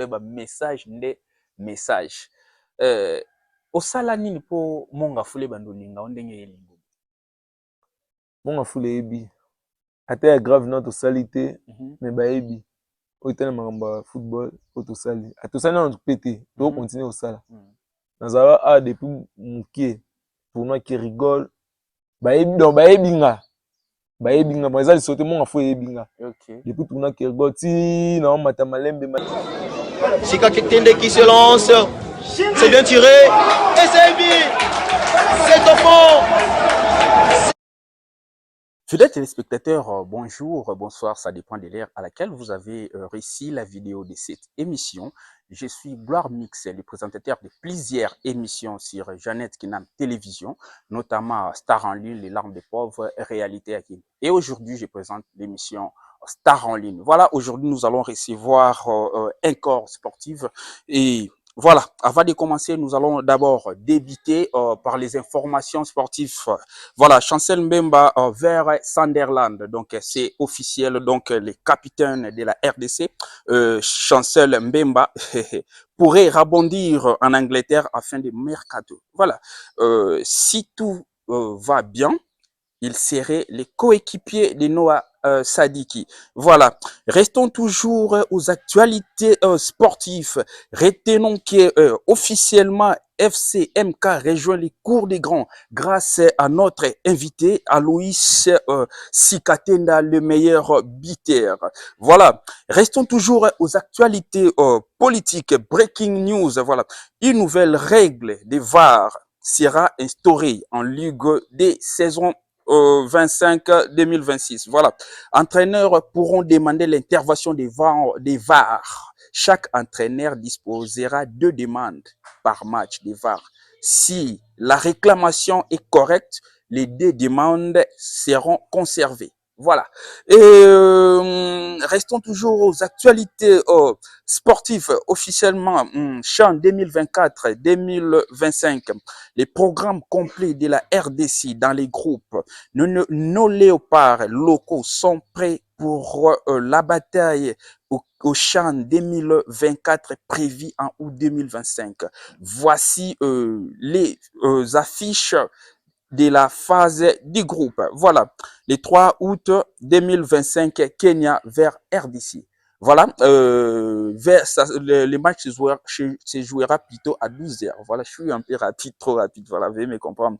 koyeba message nde message. Osala nini po monga fule bandolinga ondenge yelingo? Monga fule ebi. Ata ya grave na tosalité mais baebi. Oitana makamba football otosali. Atosali na pété, to continuer osala. Nazala a depuis mukie tournoi qui rigole. Baebi donc baebi nga. Baebi nga moi ça sauter monga fule ebi nga. OK. Depuis tournoi qui rigole ti na mata malembe. Sika Ketende qui se lance. C'est bien tiré. Et c'est bien. C'est au fond. Fidèles téléspectateurs, bonjour, bonsoir, ça dépend de l'heure à laquelle vous avez réussi la vidéo de cette émission. Je suis Gloire Mix, le présentateur de plusieurs émissions sur Jeannette Kinam Télévision, notamment Star en ligne, Les larmes des pauvres, Réalité Akin. Et aujourd'hui, je présente l'émission Star en ligne. Voilà, aujourd'hui, nous allons recevoir un corps sportif et voilà, avant de commencer, nous allons d'abord débuter par les informations sportives. Voilà, Chancel Mbemba vers Sunderland, donc c'est officiel, donc le capitaine de la RDC, Chancel Mbemba, pourrait rebondir en Angleterre afin de mercato. Voilà, si tout va bien, il serait le coéquipier de Noah Sadiki. Voilà. Restons toujours aux actualités sportives. Retenons que officiellement FC MK rejoint les cours des grands grâce à notre invité Aloïs Sikatenda, le meilleur buteur. Voilà. Restons toujours aux actualités politiques. Breaking news. Voilà. Une nouvelle règle des VAR sera instaurée en Ligue des saisons 25-2026. Voilà. Entraîneurs pourront demander l'intervention des VAR. Chaque entraîneur disposera de demandes par match des VAR. Si la réclamation est correcte, les deux demandes seront conservées. Voilà. Et restons toujours aux actualités sportives officiellement. CHAN 2024-2025. Les programmes complets de la RDC dans les groupes. Nos léopards locaux sont prêts pour la bataille au CHAN 2024 prévu en août 2025. Voici les affiches de la phase du groupe. Voilà, le 3 août 2025, Kenya vers RDC. Voilà, le match se jouera plutôt à 12h. Voilà, je suis un peu rapide, trop rapide, voilà, veuillez me comprendre.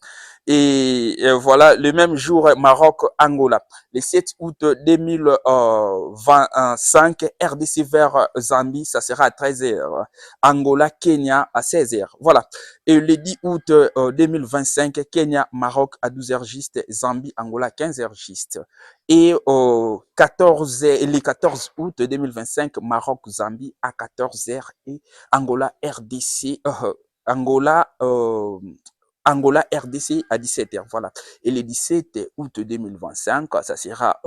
Et voilà, le même jour, Maroc-Angola. Le 7 août 2025, RDC vers Zambie, ça sera à 13h. Angola-Kenya à 16h. Voilà. Et le 10 août 2025, Kenya-Maroc à 12h juste, Zambie-Angola 15h juste. Et le 14 août 2025, Maroc-Zambie à 14h et Angola-RDC, Angola RDC à 17h. Voilà. Et le 17 août 2025, ça sera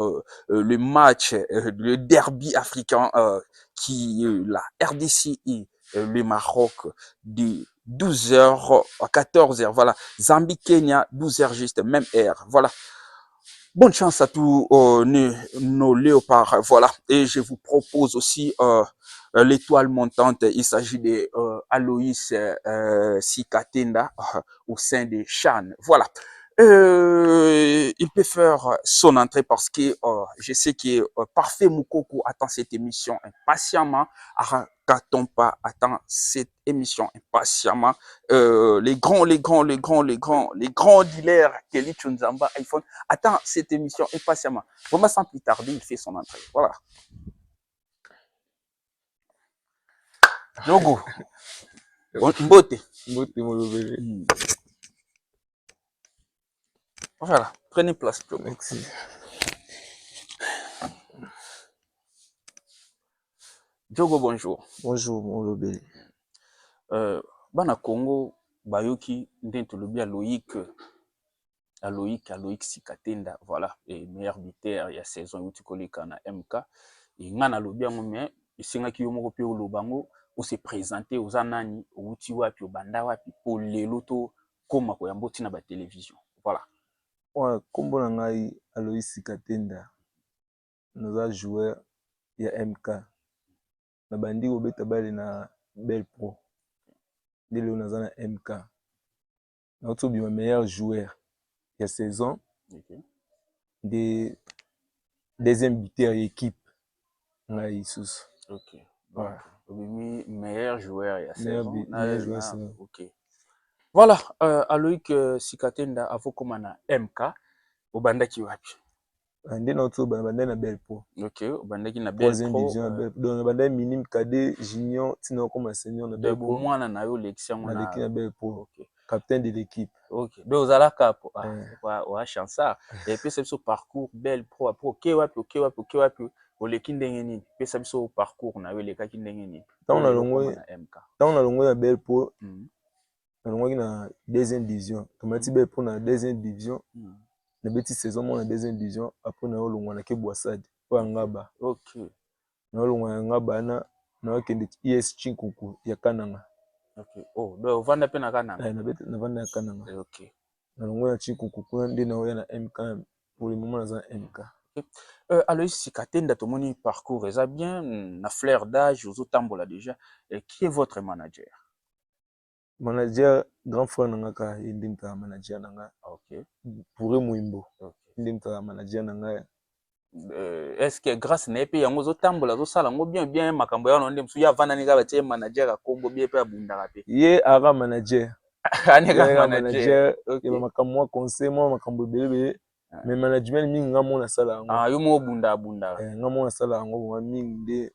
le match, le derby africain qui la RDC et le Maroc de 12h à 14h. Voilà. Zambie-Kenya, 12h juste, même heure. Voilà. Bonne chance à tous nos léopards. Voilà. Et je vous propose aussi l'étoile montante. Il s'agit de Aloïs Sikatenda au sein des CHAN. Voilà. Il peut faire son entrée parce que je sais que Parfait Moukoko attend cette émission impatiemment. Katompa attend cette émission impatiemment. Les grands dealers, Kelly Chunzamba, iPhone, attend cette émission impatiemment. Vraiment, sans plus tarder, il fait son entrée. Voilà. Logo. Mbote. Voilà. Prenez place. Merci. Djogo, bonjour. Bonjour, mon lobeli. Bana Congo, Bayoki, Ndentolobi, Aloïc Sikatenda, voilà, et meilleur buteur, il y a saison où tu connais na MK, et ngana lobi yango mais isinga ki yomo pe olobango ou se présenter aux anani ou ti wapi banda wapi pour lelo to koma ko yambo tina ba télévision. Voilà. Ouais, kombo na ngai Aloïs Sikatenda. Nous a joué ya MK. na bandi obeta bale na Bel Pro nde lelo naza na MK nauti obima meilleur joueur ya saison de deuxième buteur ya équipe ngai lisusu. Voilà. Meilleur joueur ya saison. Meilleur joueur saison. Ok. Voilà, Aloïc Sikatenda avokoma na MK obandaki wapi? Nde nauti obanda na Bel Pro. Ok, obandaki na Bel Pro. Troisième division na Bel Pro. Donc obanda minime cadet junior tina okoma senior na Bel Pro. De mwana na yo lection na l'équipe na Bel Pro. Ok. Capitaine de l'équipe. Ok. Donc ozala capo. Wa chansa. Et puis c'est ce parcours Bel Pro après ok wapi oleki ndenge nini? Pesa biso parcours na yo lekaki ndenge nini? Tant na longo na Bel Pro. Na longo na deuxième division. Tomati Bel Pro na deuxième division. Na beti saison mo na deuxième division après na olongwa na ke Boissade po ngaba. Ok. Na olongwa na ngaba na okende IS Chinkuku ya Kananga. Ok. Oh, donc vanda pe na Kananga. Na beti na vanda ya Kananga. Ok. Na longo na Chinkuku kuna nde na oya na MK pour le moment na MK. Aloïs Sikatenda tomoni parcours eza bien na fleur d'âge ozo tambola déjà. Qui est votre manager? Manager grand frère nanga indimta manager nanga. Ok. Pour Muimbo. Indimta manager nanga. Est-ce que grâce na epe yango zo tambola zo sala ngo bien makambo ya ndem su ya vana ni ga batie manager a Kombo bien pe abundaka pe. Ye ara manager. Aneka manager. Okay. Ya makambo conseil mo makambo belebe. Mais management mingi ngamo na sala yango. Yo mo bunda. Ngamo na sala yango mingi de.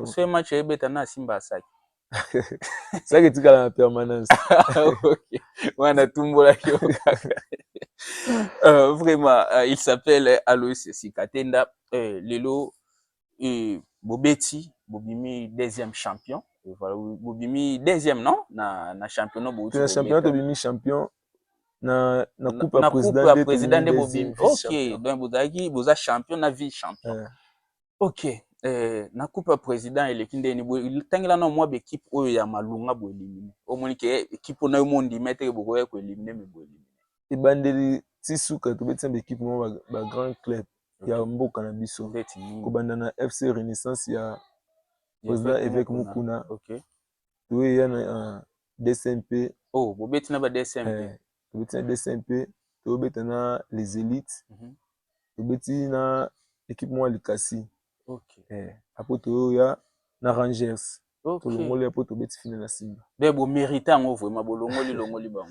C'est match ebeta na Simba Saki. Ça que tu as la permanence. Ok. Wana tumbola yo kaka. Vraiment, il s'appelle Aloïs Sikatenda. Lelo Bobeti, Bobimi deuxième champion. Voilà, Bobimi deuxième non na championnat Bobeti. Na championnat Bobimi champion na coupe à président de Bobimi. OK, donc boza champion na vice champion. OK. Na coupe à président elekinde ni tangela na mwa équipe oyo ya malunga bo éliminer. Omoni ke équipe na yo mondi mettre boko ya ko éliminer me bo éliminer. Ebandeli tisuka to betia équipe mo ba grand club ya mboka na biso ko banda na FC Renaissance ya président évêque Mukuna. OK. To ya na DSMP. Oh, bo beti na ba DSMP. To beti na DSMP, to beti na les élites. To beti na équipe mo Likasi. OK. Après to ya na Rangers. OK. To longoli après to beti finale na Simba. De bo méritant ngo vraiment bo longoli bango.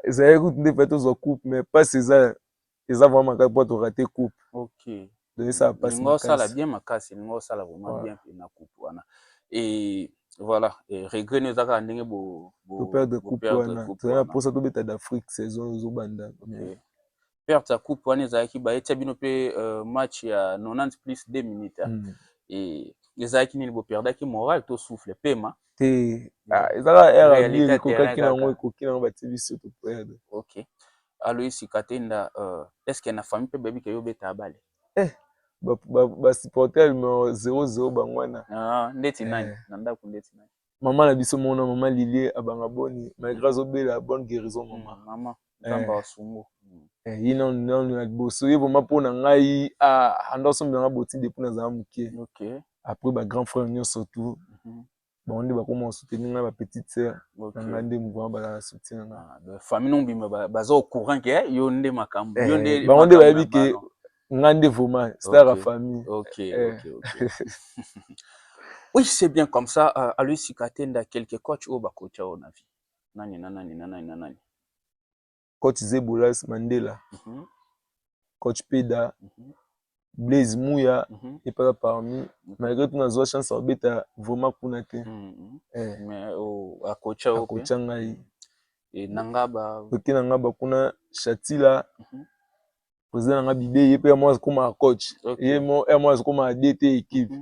Ça écoute des fait aux coupe mais pas c'est ça vraiment quand pour rater coupe. OK. Donc ça passe ngo sala bien makasi ngo sala vraiment bien na coupe wana. Et voilà, et regret nous aka ndenge bo perdre coupe wana. C'est pour ça to beta d'Afrique saison zo banda. Perdre ta coupe wana ezaki ba etia bino pe match ya 90 plus 2 minutes. Et ezaki ni bo perdaki moral to souffle pema. Ezala era bien ko kakina ngo kokina ba tibiso to perdre. OK. Aloïs Sikatenda est-ce que na famille pe baby ke yo beta bale? Ba supporter me 0-0 bangwana. Ndeti nani? Nanda ku ndeti nani? Maman na biso mona maman Lilie abanga boni malgré zobela bonne guérison maman. Maman Zamba Wasungu. Yino na boso yebo mapona ngai andoso mbanga boti depuis na za mukie. OK. Après ba grand frère nyo surtout. Bon on dit ba comment soutenir ba petite sœur. Ngande mvwa ba soutenir nga. Famille non bima baza au courant que yo nde makambo. Yo nde ba onde ba yebi ke ngande vraiment star à famille. OK. Oui, c'est bien comme ça. Aloïs Sikatenda quelques coachs au bakocha on a vu. Nani. Coach Zebolas Mandela. Coach Peda. Blaise Mouya et pas parmi malgré tout nazo chance à beta vraiment kuna te. Mais à coacha ngai et nangaba. OK nangaba kuna Chatila. Président nanga Bibé yepe moi comme coach. Et moi comme DT équipe.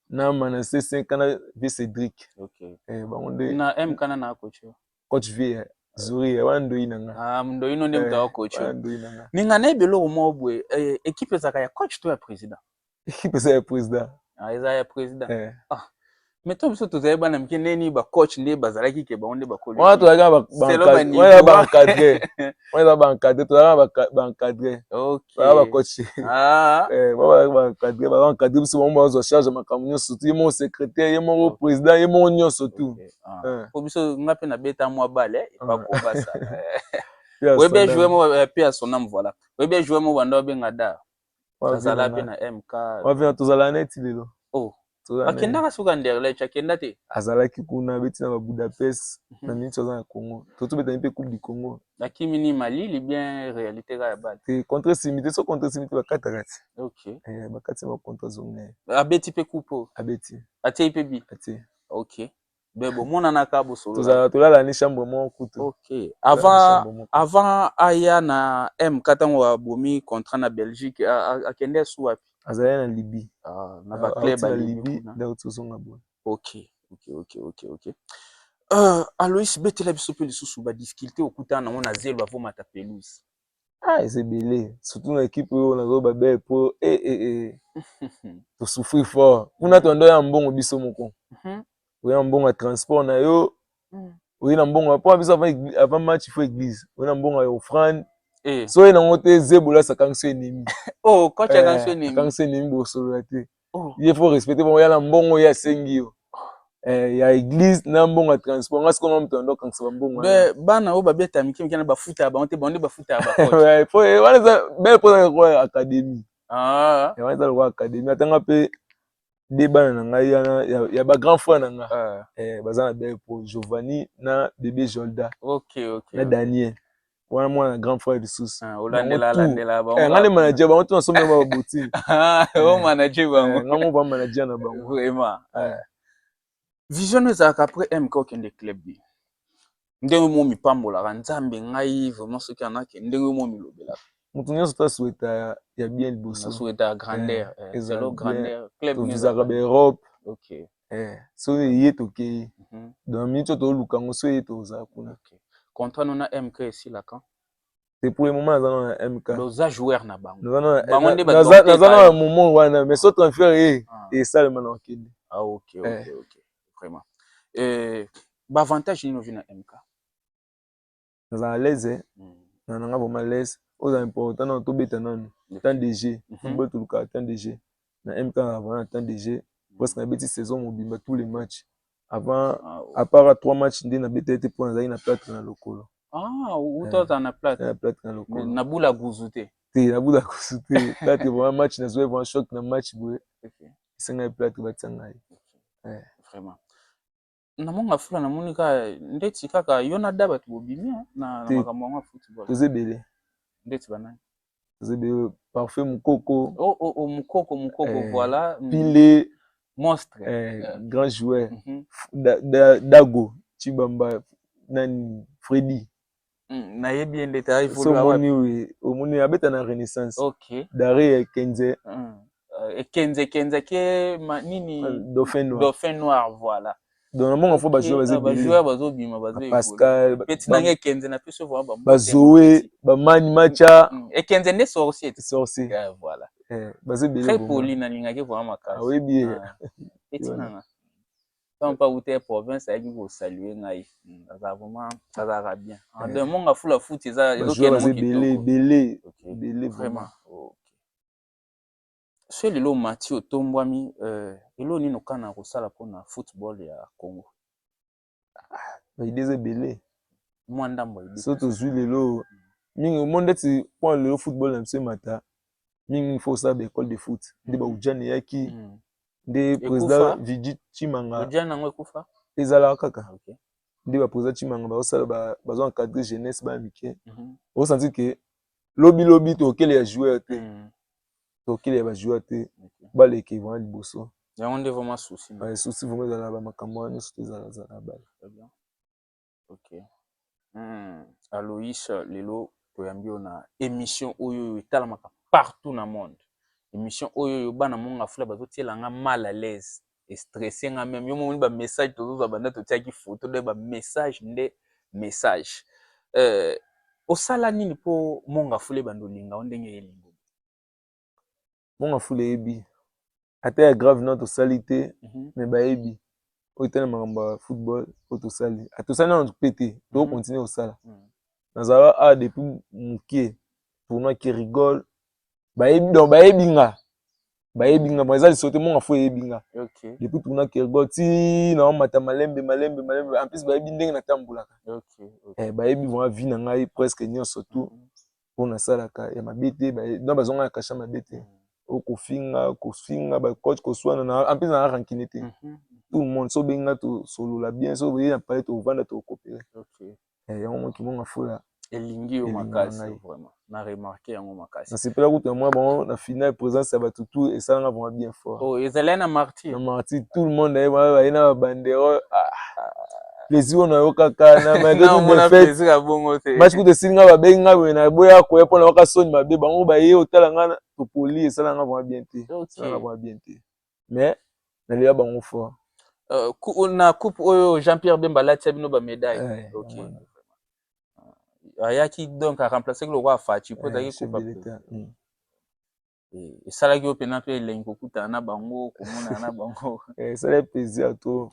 Na mana C5 kana V Cédric. OK. Bangonde na M kana na coach. Coach V Zuri wando inanga. Mndo ino nde mtawa coach. Ninga na ebelo mo bwe équipe zaka ya coach to ya président. Équipe ça ya président. Eza ya président. Mais toi biso tozali bana mike neni ba coach nde bazalaki ke bango nde bakolo wana tozalaki baencadre wana baencadre tozalaki baencadre bacoach baencadre baencadre biso bango bazwa charge makambo nyonso surtout ye moko secrétaire ye moko président ye moko nyonso tout po biso nga mpe nabeta mwa bale epakobasa oyebi joueur moko pe ya son âme voilà oyebi joueur moko banda babenga Dar azala pe na MK tozala neti lelo akendaka soki Anderlecht akenda te azalaki kuna abeti na Budapest na miniti aza na Congo tozobetani mpe coupe du Congo akimi ni Mali bien réalité kaka ya bale te contre simité so contre simité bakataka ti bakati ma contre zonge abeti mpe coupe abeti atie mpe bi atie ok mais bon monanaka bosolo tozala ni chambre moko kutu ok avant aya na MK ntango abomi contrat na Belgique akende asu wapi azali na Libye na baclub ya Libye donc tozonga boye ok Aloïs betela biso mpe lisusu badifficulté okutana nango na zelo avomata pelouse eza ebele surtout na équipe oyo nazoba bele po tosouffrir fort kuna tondo ya mbongo biso moko oya mbongo ya transport na yo oye na mbongo mpo biso avant match il faut église oye na mbongo ya offrande so oye nango te zebola akangi so enemi akangi so enemi bosolola te ye faut respecter bango ya na mbongo oyo asengi yo ya église na mbongo ya transport nga sikoyo moto ando akangisa bambongo bana oyo babeta mike mike na bafuta ya bango te bango nde bafuta ya bacoach wana eza bele mpoza lokola académie wana eza lokola académie atanga mpe de bana na ngai ya bagrand frère na nga baza na bele po Giovanni na bébé Jolda na Daniel wana mwana grand frère lisusu nga nde manager bango te nasombe ba babotini nga mo ba manager na bango vision ezalaka après MK okende club bi ndenge mo mipambolaka nzambe ngai vraiment soki anake ndenge mo milobelaka moto nyonso tasueta ya bien liboso nasueta ya grandeur selo grandeur club tovizaka baeurope so eye tokei donc miniti oyo toluka yango so eye tozala kuna contrat no na MK esilaka c'est pour le moment naza na MK loza joueur na bango naza na moment wana mais so transfert ye esalema na okende ok vraiment baavantage nini ovi na MK naza à l'aise na nanga vraiment à l'aise oza important nano tobeta nano temps de jeu football tolukaka temps de jeu na MK avant na temps de jeu presque nabeti saison mobimba tous les matchs avant à part 3 matchs nde nabeta ete mpo nazali na plâtre na lokolo utoza na plâtre na lokolo na bula guzu te na bula guzu te plâtre vraiment match nazwi vraiment choc na match boye esengai plâtre batia ngai vraiment namonga fula namoni kaka ndeti kaka yo na da bato bobimi na makambo yango ya football toza ebele ndeti banani toza ebele parfait mokoko mokoko voilà pile monstre grand joueur Dago Chibamba nani Freddy nayebi ende te so omoni abeta na renaissance Daré Kenze Kenze ke nini dauphin noir voilà donc namonga fo bajoueur bazobima Pascal petit nange Kenze na peso vraiment bazoe bamani macha Kenze nde sorcier voilà bazebele très poli nalingaki vraiment makasi oyebi petit nanga tant pas outer province ayaki kosalue ngai azala vraiment azalaka bien de monga fula foot ezokende vraiment so lelo mati otombwami elo nini okana kosala mpona football ya Congo baide eza ebele mwa ndambo so tozwi lelo mingi omoni ndeti mpona lelo football na biso emata mingi fo osala baécole de foot nde baujani eyaki nde président Vigi Chimanga ezalaka kaka nde baprésident Chimanga bazo encadre jeunesse bana mike osanti ke lobi tokele ya joueur te tokele ya bajoueur te baleke vraiment liboso yango nde vraiment souci souci vraiment ezala bamakambo wana nyonso ezala bala Aloïs lelo toyambi oyo na émission oyo etalamaka partout na monde émission oyo bana monga fula bazotielanga mal à l'aise estressé nga même yo moni bamessage tozozwa banda totiaki photo nde bamessage nde message osala nini mpo monga fula ebanda olinga o ndenge elingo monga fula eyebi ata ya grave no tosali te me bayebi otala makambo football otosali atosali na pété to continuer osala nazala a depuis mukie tournoi qui rigole bayebinga mo eza lisote monga fo yebinga depuis tournoi qui rigole ti na mata malembe en plus bayebi ndenge natambulaka bayebi vraiment vie na ngai presque nyonso tout mpona salaka ya mabete na bazonga ya kasha mabete kofinga bacoach koswana na en plus na rankine te tout le monde so benga to solola bien so boye na pale to vanda to coopérer yango moki monga fola elingi yo makasi vraiment na remarqué yango makasi na sepela kutu moi bon na finale présence ya batutu et ça nga vraiment bien fort oh ezalé na martyr tout le monde aye na bandero plaisir on a kaka na malgré tout match kutu singa ba benga we na boya ko pona waka soni mabe bango baye otala nga to poli et ça nga vraiment bien te ça nga vraiment bien te mais na liya bango fort na coupe oyo Jean-Pierre Bemba latia bino ba médaille OK ayaki donc a remplacer le roi Fati po zaki coupe et salaki yo pena pe elengi kokuta na bango komona na bango ça fait plaisir à toi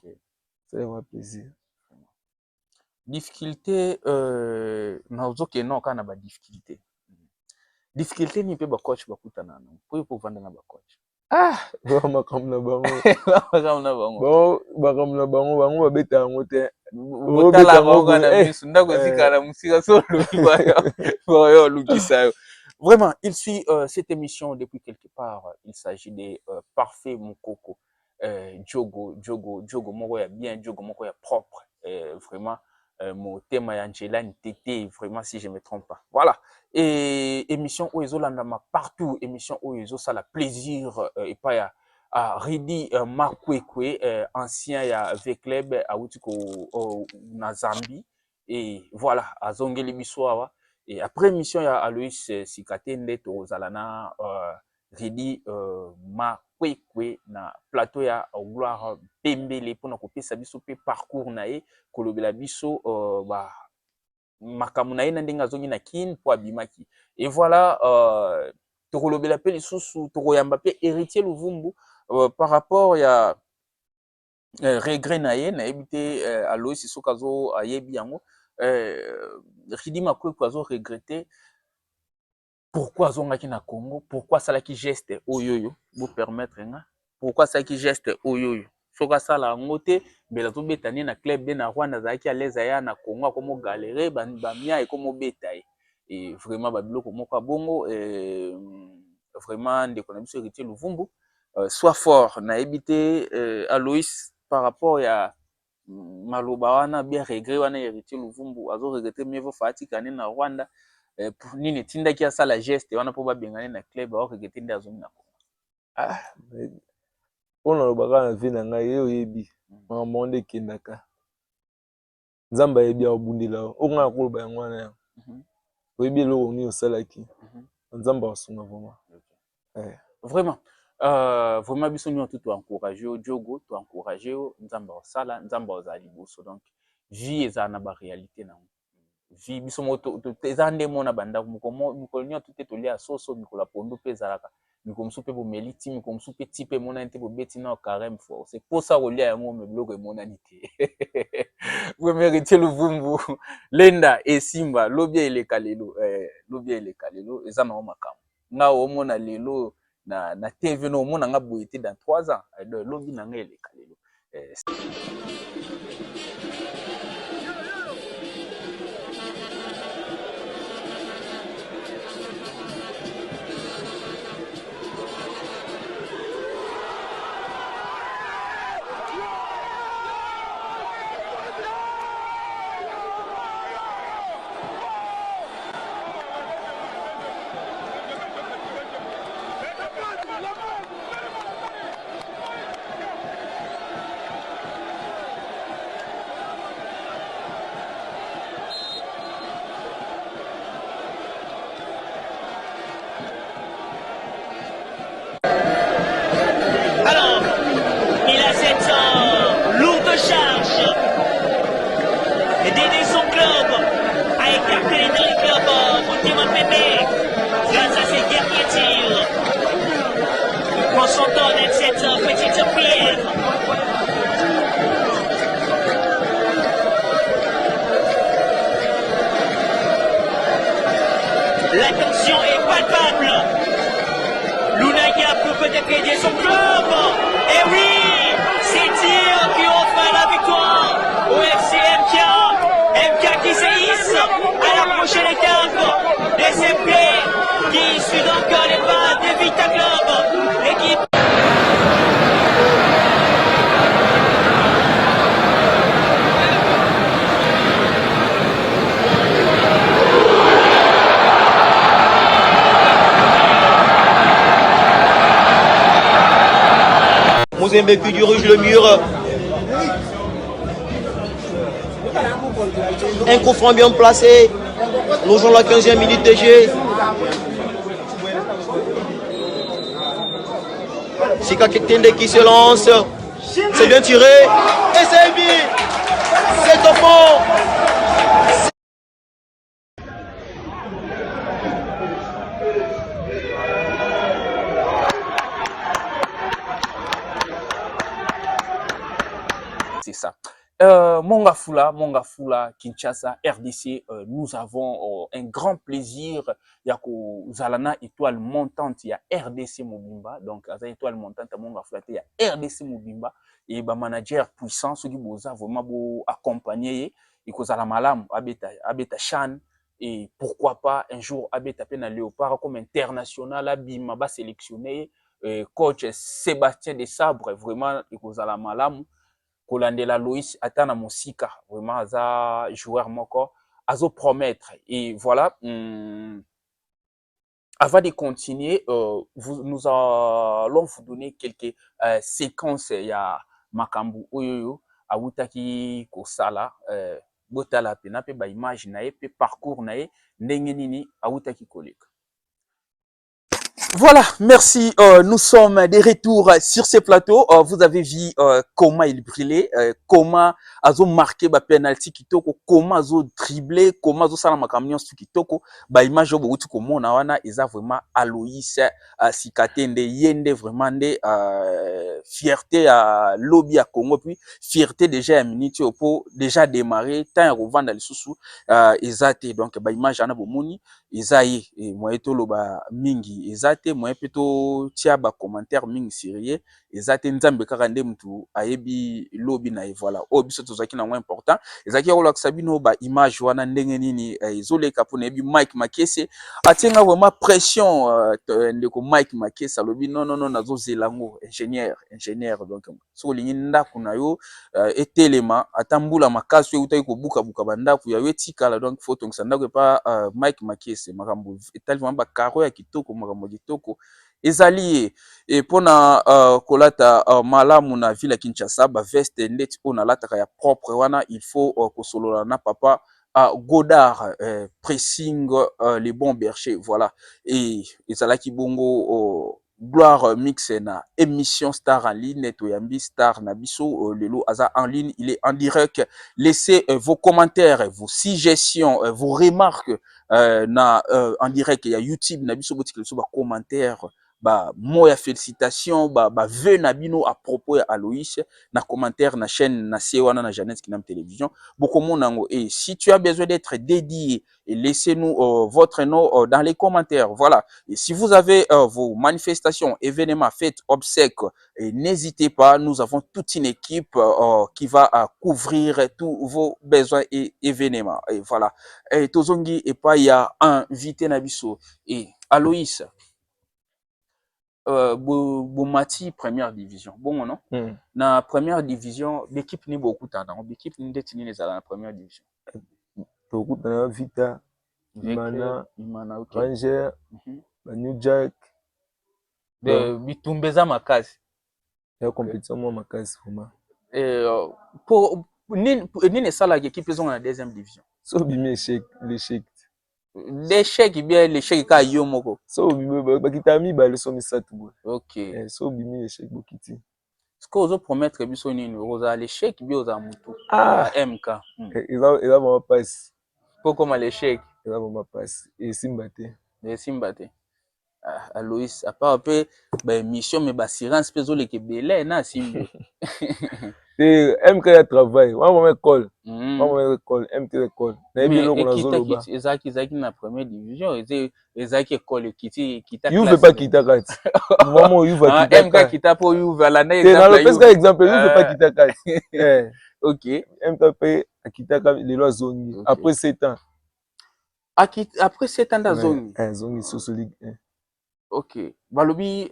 ça fait plaisir difficulté na ozoke no kana ba difficulté ni pe ba coach bakuta na no po vanda na ba coach makambo na bango bango babeta yango te otala bango na misu ndako ezikala musika so yo lukisa yo. Vraiment, il suit cette émission depuis quelque part. Il s'agit de Parfait Mukoko. Djogo moko ya bien, Djogo moko ya propre. Vraiment, mon thème est Angela Ntete, vraiment si je ne me trompe pas. Voilà. Et émission où ils ont partout, émission où ils ont ça la plaisir et pas ya Ridi Makwekwe, ancien ya V-Club à Outiko na Zambie. Et voilà, à Zongeli Biswawa. Et après mission ya Alois Sikate Ndeto Zalana Ridi Makwekwe na plateau ya Gloire Pembele pour na kopesa biso pe parcours na ye kolobela biso ba makamu na ye na ndenga zongi na kin po abimaki. Et voilà tokolobela pe lisusu tokoyamba pe héritier Luvumbu par rapport ya regret na ye na ebité Alois Sokazo ayebi yango Ridi Makwekwe azo regretter pourquoi azongaki na Congo, pourquoi salaki geste oyoyo vous permettre nga pourquoi salaki geste oyoyo soka sala ngote bela to betani na club be na Rwanda zaki à l'aise ya na Congo comme galérer ba mia et comme betaye et vraiment ba biloko moko bongo vraiment ndeko na biso héritier Luvumbu soit fort na ebité Alois par rapport ya maloba wana bien regret wana héritier Luvumbu azo regretter mieux vaut Fati kane na Rwanda pour nini tindaki asala geste wana po babengane na club ba regretter nda azongi na Congo mpona lobaka na vie na ngai ye oyebi makambo nde ekendaka nzambe ayebi abundela oyo ngai nakoloba yango wana yango oyebi eloko nini osalaki nzambe asunga vraiment vraiment biso nyonso tout encourager au Djogo to encourager au nzamba osala nzamba ozali liboso donc vie eza na ba réalité na vie biso moto eza nde mona banda mikolo nyonso te tolia soso mikolo pondo pe ezalaka mikolo mosusu pe bomeli ti mikolo mosusu pe ti pe emonani te bobeti na carême fort c'est pour ça kolia yango me biloko emonani te vraiment héritier Luvumbu lenda esimba lobi eleka lelo eza na makambo nga omona lelo na TV no omona nga boye te dans 3 ans lobi na nga eleka lelo peut-être aider son club. Et oui, c'est Tir qui offre la victoire au FC MK. MK qui se hisse à la prochaine étape. Les MP qui suit donc les pas de Vita Club. L'équipe. Mozambique du rouge le mur. Un coup franc bien placé. Nous jouons la 15e minute de jeu. Sika Ketende qui se lance. C'est bien tiré. Et c'est but. C'est au fond. C'est ça. Mongafula, Kinshasa, RDC, nous avons un grand plaisir. Il y a Zalana étoile montante, il y a RDC Mobimba. Donc, à étoile montante, Mongafula, il y a RDC Mobimba. Et bah, manager puissant, ceux qui bosa vraiment beau accompagner. Et que Zala Malam, Abeta Chan. Et pourquoi pas un jour Abeta Pena Léopard comme international, Abima, ba sélectionné. Coach Sébastien Desabre, vraiment, et que Zala Malam. Kolandela Loïs atana Mosika, vraiment aza joueur moko azo promettre. Et voilà, avant de continuer, nous allons vous donner quelques séquences. Il y a Makambu Oyoyo awutaki kosala botala pena pe ba image nae pe parcours nae ndenge nini awutaki koleka. Voilà, merci. Nous sommes de retour sur ce plateau. Vous avez vu comment il brillait, comment azo marqué ba penalty kitoko, comment azo dribblé, comment azo sala makamnion su kitoko. Ba image obo uti komona wana eza vraiment Aloïs Sikatende yende vraiment de fierté à lobby à Congo, puis fierté déjà à minute pour déjà démarrer tant revendre les sous ezate. Donc ba image ana bomoni ezaï et moi to loba mingi ezate moi plutôt tia ba commentaire mingi sérieux ezate nzambe kaka nde mtu ayebi lobi na voilà o biso tozaki na moins important ezaki ko lakisa bino ba image wana ndenge nini ezoleka po na yebi Mike Makese atenga vraiment pression ndeko Mike Makese alobi non nazo zelango ingénieur donc so lingi ndako na yo etelema atambula makasi utaki ko buka bandako ya wetikala donc faut donc ndako pa Mike Makese makambo tellement ba karo ya kitoko makambo kitoko ezali et pona kolata malamu na ville Kinshasa ba veste net pona lataka ya propre wana il faut kosolola na papa Godard pressing les bons bergers voilà et ezalaki bongo Gloire mix na émission Star en ligne Toyambi Star Nabiso lelo aza en ligne il est en direct laissez vos commentaires vos suggestions vos remarques en direct il y a YouTube Nabiso botikele so ba commentaire ba moya félicitations ba vœux nabino à propos ya Aloïs na commentaire na chaîne na Sewana na Jeannette Kinam télévision beaucoup monango et si tu as besoin d'être dédié et laissez-nous votre nom dans les commentaires voilà et si vous avez vos manifestations événements fêtes obsèques et n'hésitez pas nous avons toute une équipe qui va couvrir tous vos besoins et événements et voilà et tozongi et pas il y a un invité nabiso et Aloïs Bomati première division bon non na première division l'équipe ni beaucoup tardant l'équipe ni détenu les à la première division beaucoup dans Vita Imana Ranger New Jack de bitumbeza makazi ya compétition moi makazi vraiment pour nini sala équipe ils ont la deuxième division so bimi l'échec l'échec bien l'échec ka yo moko so bimi bakitami ba leso misatu boy OK so bimi l'échec bokiti ce que ozo promettre biso nini oza l'échec bien oza mutu MK il va vraiment passe pour comme l'échec il va vraiment passe et Simbate Aloïs à part peu ba mission mais ba assurance peso le kebele na simbe et MK ya travail on va école Pas école, MT école. Mais Ezaki na première division, Ezaki école qui t'a classé. Youve pas quitter Kati. Moment Youve va quitter. MK quitte pour Youve la na exemple. Dans le presque exemple, Youve pas quitter Kati. OK. MTP a quitté les lois Zongi après 7 ans. Après 7 ans dans Zongi. Zongi sous Ligue 1. OK. Balobi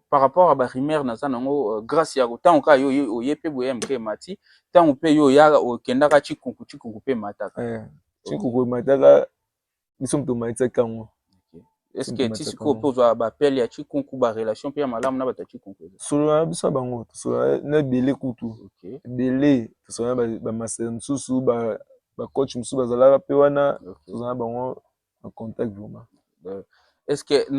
par rapport à Barimer nazanango grâce ya tant ka yo yepe boye MK mati tant pe yo ya okenda ka chikunku pe mataka. Chikunku mataka biso mto mataka kango. Est-ce que tu proposes ba appel ya chikunku ba relation pe ya malamu na bata chikunku? Solo biso bango solo na belé kutu. OK. Belé solo ba master nsusu ba coach musu bazala pe wana solo bango en contact vraiment. Est-ce que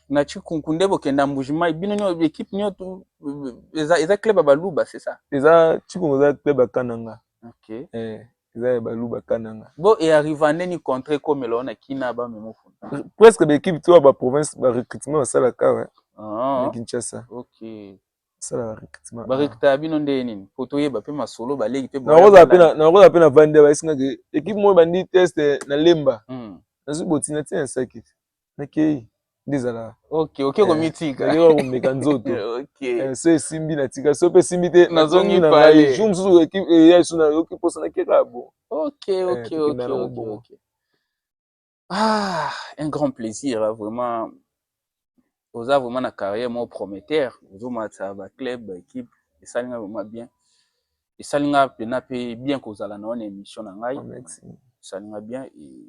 na chikunku ndebo kenda mbujima bino nyo équipe nyo tu eza club baluba c'est ça? Eza chikunku za club kananga. OK. Eza baluba kananga. Bon et arriva neni contre comme là on a kina ba memo funda. Presque l'équipe tu ba province ba recrutement ça la ka ouais. Ah. Kinshasa. OK. Ça la recrutement. Ba recrutement bino ndeni poto yeba pe masolo ba legi pe ba. Na roza pe na vande ba isinga ke équipe mo bandi test na Lemba. Nazu botina tina sakit. Nakei ndizala. OK, ko mitika. Yo ko mekanzoto. OK. So simbi na tika so pe simbi te na zongi na jour mususu équipe ya suna équipe posa na keka bo. OK. Ah, un grand plaisir là, vraiment. Vous avez vraiment une carrière moi prometteur. Vous avez un club, équipe, et ça linga vraiment bien. Et ça linga bien que vous allez dans une émission na ngai. Merci. Ça linga bien et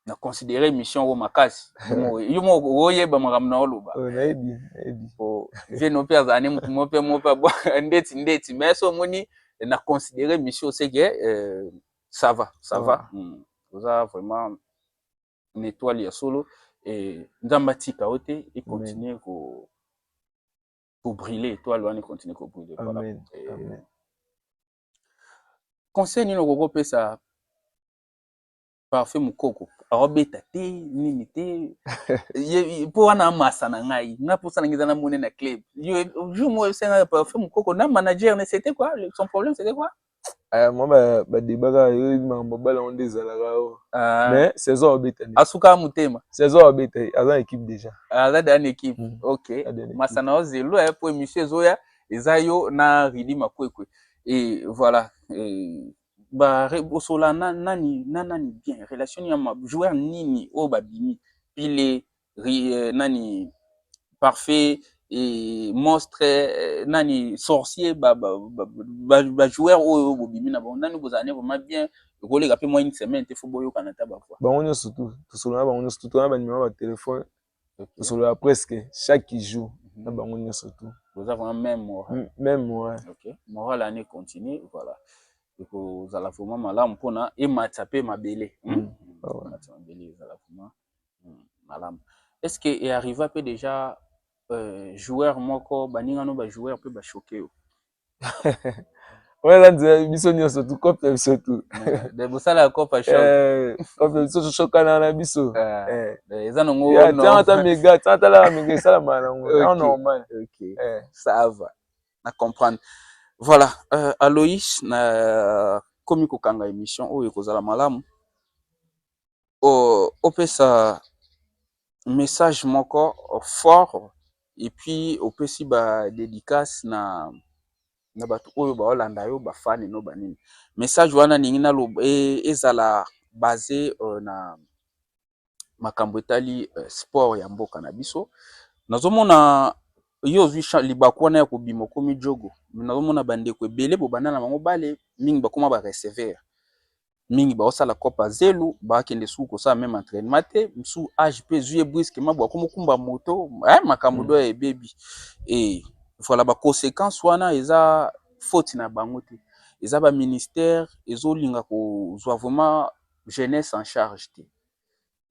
na considérer émission au makasi. Yo mo yeba makambo na oloba. Naebi. Po je no pe azane mo pe ndeti mais so moni na considérer émission c'est que ça va. Vous avez vraiment une étoile ya solo et nzamba tika ote et continuer pour briller étoile wana continuer ko briller. Amen. Conseil nino koko pesa parfait mukoko arobeta te nini te po wana masa na ngai na posa na ngizana mone na club yo moi c'est parfait mukoko na manager ne c'était quoi son problème c'était quoi? Moi ba debaka yo mambo bala on dezalaka o mais saison obeta ni asuka mutema saison obeta aza équipe déjà aza dans équipe. OK masana ozelo pour émission zoya ezayo na ridi makwekwe et voilà ba osola nani bien relation ya joueur nini o babimi pile nani parfait et monstre nani sorcier ba joueur o bobimi na bon nani bozane vraiment bien kolega pe moi une semaine te football yo kanata ba fois ba onyo surtout to solo ba onyo surtout na ba numéro ba téléphone to solo presque chaque jour na ba onyo surtout vous avez même moral. OK moral année continue voilà et que vous allez vraiment malamu pona et matapé mabele mabele za la vraiment malamu est-ce que est arrivé peu déjà joueur moko baninga no ba joueur pe ba choqué ouais là nze biso nyonso tu cop biso tu de bosala cop a choc cop biso chokana na biso eza nongo no tata la mega sala manango non normal. OK ça va na comprendre voilà Aloïs na komi ko kanga émission oyo kozala malamu opesa message moko fort et puis opesi ba dédicace na batu oyo ba olanda yo ba fan no banini message wana ningi na ezala basé na makambo etali sport ya mboka na biso nazomona yo zwi libaku wana ya kobima komi jogo nazomona bandeko ebele bobanda na bango bale mingi bakoma ba recevoir mingi baosala kopa zelu bakende suku kosala même entraînement te msu age pe zwi brusquement bakoma kumba moto makambo do ya bebi et voilà ba conséquences wana eza faute na bango te eza ba ministère ezolinga kozwa vraiment jeunesse en charge te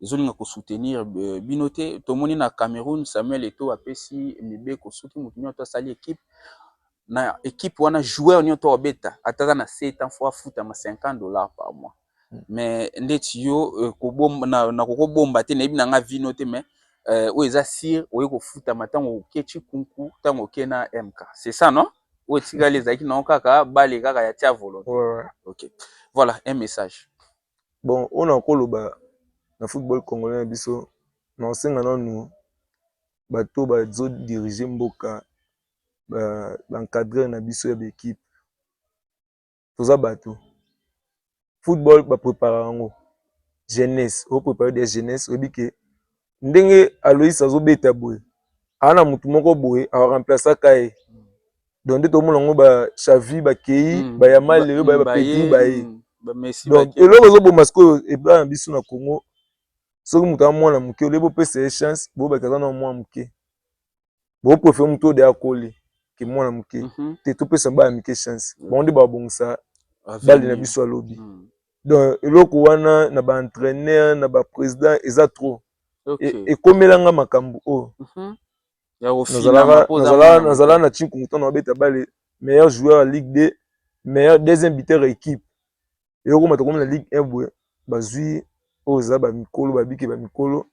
ezolinga ko soutenir bino te tomoni na Cameroun Samuel Eto'o apesi mibeko soki mutu nyoto asali équipe na équipe wana joueur nyoto obeta ataka na 7 ans fois futa ma $50 par mois mais ndeti yo na kokobomba te na yebi na nga vino te mais oyo eza sire oyo kofuta matango okechi kunku tango okena MK c'est ça non Ou les qui n'ont qu'à baler kaka ya tia volonté. Ouais. Ok. Voilà un message. Bon, on a encore le football congolais biso. Non, c'est maintenant nous bateau bazo diriger mboka encadrer na biso ya équipe. Toza bateau. Football ba préparer ngo. Jeunesse, au préparer des jeunesse, obi ke ndenge Aloïs azobeta boye. Ana mutu moko boye a remplacer Kaye. Donc tout le monde ba Xavi ba Kei ba Yamal le ba Pedri ba e. Donc eloko zo bo masko e ba biso na Congo. Soki mutu amona muke olebo pesa chance bo ba kaza na mwa muke. Bo préfère mutu de akoli ke mwana muke. Te to pesa ba muke chance. Bon de ba bongisa bali na biso alobi. Donc eloko wana na ba entraîneur na ba président eza trop. Et komelanga makambu o. Nazala na Chinko Mouton obeta bale meilleur joueur à Ligue 2, meilleur deuxième buteur équipe. Et au comme la Ligue 1 boy bazui oza ba mikolo ba biki ba mikolo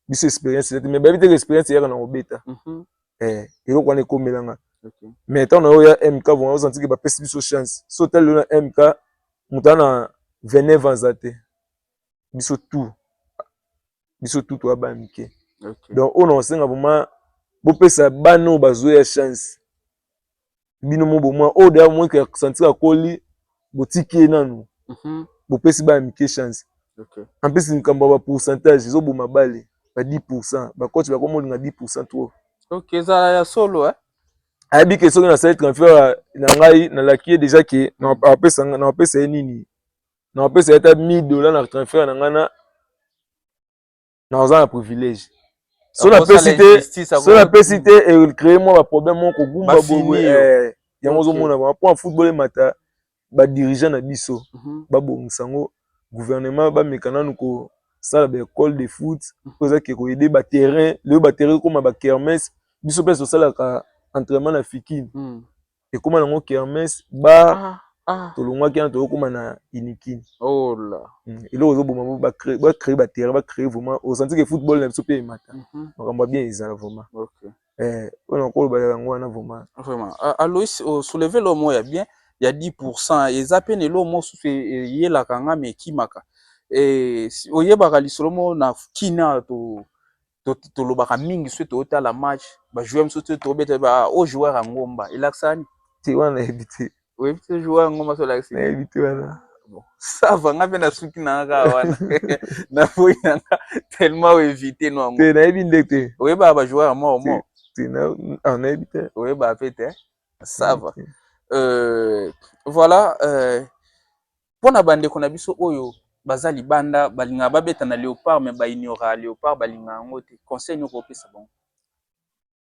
biso expérience mais ba bité expérience ya na obeta. Et au qu'on est comme melanga. Mais tant on ya MK vont sentir que ba pesi biso chance. So tel le MK mutana 29 ans até. Biso tout to ba mike. Donc on senga vraiment bopesa bano bazoya chance bino mo bomwa o da mo ke sentir akoli botiki nanu bopesi ba mike chance. En plus nkambo ba pourcentage zo boma bale ba 10% ba coach ba komo linga 10% trop. OK ça ya solo Abi ke soki na site transfert na ngai na lakie déjà ke na pesa nini na pesa eta $1000 na transfert na ngana na ozana privilège. So la pesité et créer moi problème mon ko gumba bobo yango zo mona ba point football mata ba dirigeant na biso ba bongisango gouvernement ba mekana nuko sala ba école de foot poza ke ko aider ba terrain comme ba kermesse biso pesa sala ka entraînement na fikini et comment nango kermesse ba tolongwa ki to kuma na inikini oh là il ozo boma ba créer ba terrain ba créer vraiment au senti que football na biso pe mata makambo bien ezala vraiment OK on encore ba yango na vraiment Aloïs soulever le mot ya bien il y a 10% et zapene lo mo su ye la kanga me kimaka et oyeba lisolo mo na kina to lobaka mingi so to ta la match ba jouer mso to beta ba o joueur ngomba ilaksani ti wana éviter oui ce joueur ngomba so laksi éviter wana bon ça va nga na suki na nga wana na foi na tellement éviter no ngo te na ebindete oui ba joueur mo ti na on éviter oui ba peut-être ça va voilà pona bande kona biso oyo bazali banda balinga babeta na léopard mais ba ignora léopard balinga ngo te conseil no ko pesa bon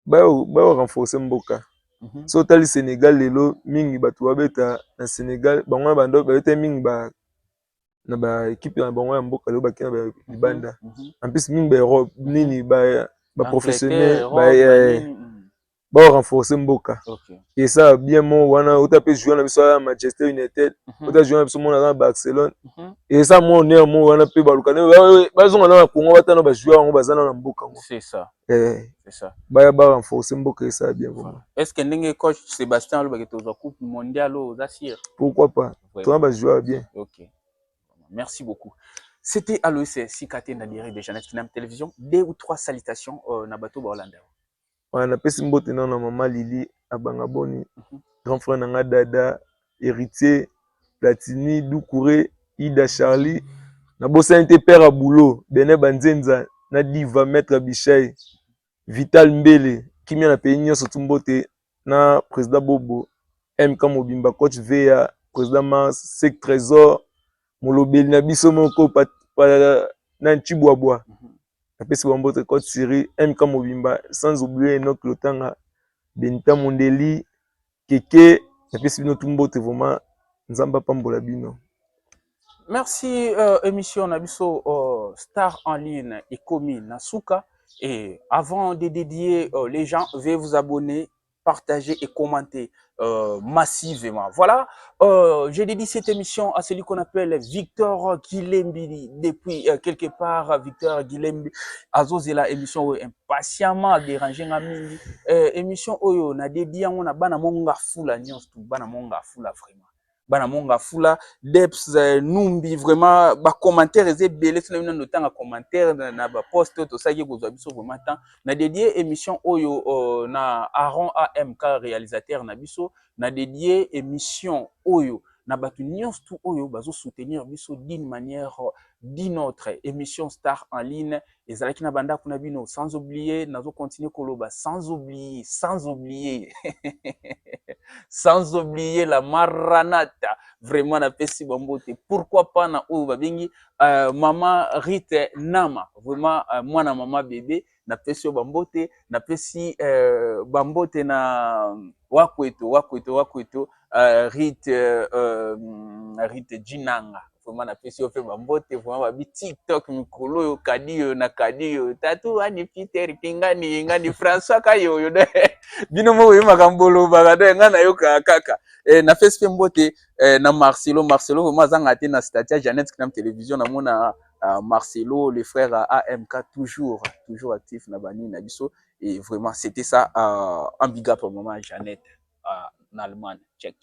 ba renforcer mboka so tali Sénégal lelo mingi batu babeta na Sénégal bango bando babeta mingi ba na ba équipe na bango ya mboka lelo bakina ba libanda en plus mingi ba Europe nini ba professionnel ba renforcer mboka et ça bien mon wana utape jouer na biso ya Manchester United utape jouer na biso mon na Barcelone et ça mon ne mon wana pe ba lukana ba zonga na Congo batana ba jouer ngo bazana na mboka ngo c'est ça c'est ça ba renforcer mboka et ça bien vraiment est-ce que ndenge coach Sébastien Loba to za coupe mondiale aux assire pourquoi pas toi ba jouer bien OK merci beaucoup. C'était Aloïs Sikate na direct de Jeannette Finam Télévision 2 ou 3 salutations na bateau ba Hollande wana pesi mbote na mama Lili abanga boni grand frère nanga dada héritier Platini Doucouré Ida Charlie na bosante père à boulot Bené Banzenza na diva maître Bichai Vital Mbele kimia na pays nyonso tumbote na président Bobo MK Mobimba coach VA président Mars Sec Trésor molobeli na biso moko na Ntibwabwa apesi bambote coach Siri MK Mobimba sans oublier Enoch Lotanga Benita Mondeli Keke apesi bino tumbote vraiment nzamba pambola bino. Merci émission Nabiso Star en ligne et commis Nasuka et avant de dédier les gens veuillez vous abonner partager et commenter massivement. Voilà, j'ai dédié cette émission à celui qu'on appelle Victor Guilembi. Depuis quelque part, Victor Guilembi azozela émission oyo impatiemment dérangé nga mingi. Émission oyo na dédié yango na bana monga fula nyonso, bana monga fula vraiment. Bana monga fula Deps numbi vraiment ba commentaire ezebele sina bino notanga commentaire na ba post to saki kozwa biso vraiment temps na dédié émission oyo na Aaron AMK réalisateur na biso na dédié émission oyo na batu nyonso oyo bazo soutenir biso d'une manière d'une autre. Émission Star en ligne ezalaki na banda kuna bino, sans oublier nazo continuer koloba, sans oublier sans oublier la Maranatha. Vraiment na pesi bambote. Pourquoi pas na oyo babengi maman Rite Nama. Vraiment mwana mama bébé na pesi bambote, na pesi bambote na wakweto Rite Jinanga. Vraiment na pesi ofe bambote, vraiment babi TikTok mikolo yo kadiyo na kadiyo tatu ani Peter pingani ngani François kayo yo bino mo we makambolo bagado ngana yo kaka na pesi mbote na Marcelo vraiment zanga te na statia Jeannette Knam télévision na mona Marcelo le frère AMK toujours actif na bani na biso et vraiment c'était ça un big up pour maman Jeannette en Allemagne check